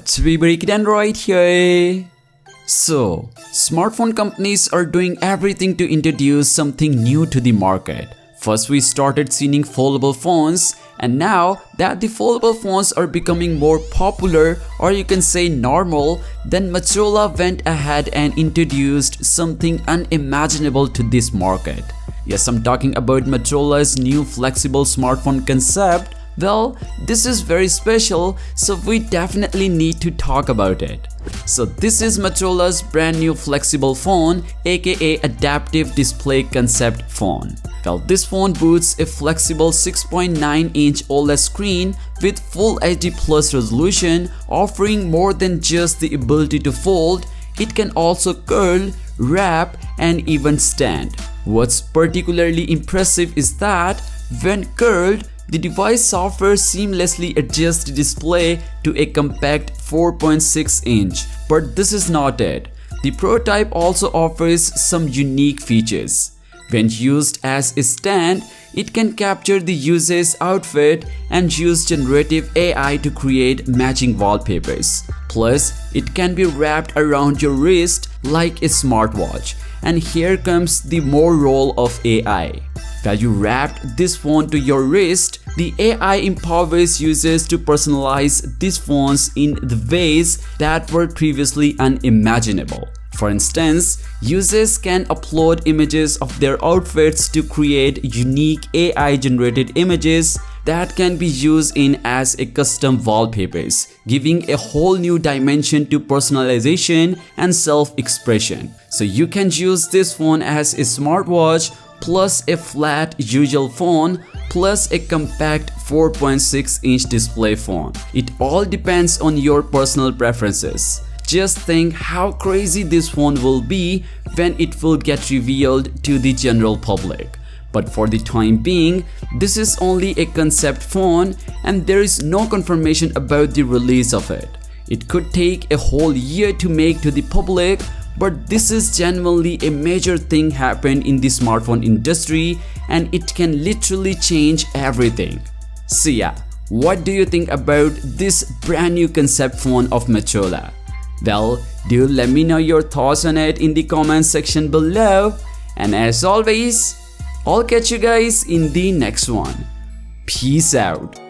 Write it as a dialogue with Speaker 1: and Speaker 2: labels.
Speaker 1: What's we break it down right here? So, smartphone companies are doing everything to introduce something new to the market. First we started seeing foldable phones, and now that the foldable phones are becoming more popular, or you can say normal, then Motorola went ahead and introduced something unimaginable to this market. Yes, I'm talking about Motorola's new flexible smartphone concept. Well, this is very special, so we definitely need to talk about it. So this is Motorola's brand new flexible phone, aka adaptive display concept phone. Well, this phone boasts a flexible 6.9-inch OLED screen with Full HD Plus resolution, offering more than just the ability to fold. It can also curl, wrap, and even stand. What's particularly impressive is that when curled, the device offers seamlessly adjusts the display to a compact 4.6-inch. But this is not it. The prototype also offers some unique features. When used as a stand, it can capture the user's outfit and use generative AI to create matching wallpapers. Plus, it can be wrapped around your wrist like a smartwatch. And here comes the more role of AI. While you wrapped this phone to your wrist, the AI empowers users to personalize these phones in the ways that were previously unimaginable. For instance, users can upload images of their outfits to create unique AI-generated images that can be used in as a custom wallpapers, giving a whole new dimension to personalization and self-expression. So you can use this phone as a smartwatch, plus a flat usual phone, plus a compact 4.6-inch display phone. It all depends on your personal preferences. Just think how crazy this phone will be when it will get revealed to the general public. But for the time being, this is only a concept phone and there is no confirmation about the release of it. It could take a whole year to make to the public, but this is genuinely a major thing happened in the smartphone industry and it can literally change everything. So yeah, what do you think about this brand new concept phone of Motorola? Well, do let me know your thoughts on it in the comment section below. And as always, I'll catch you guys in the next one. Peace out.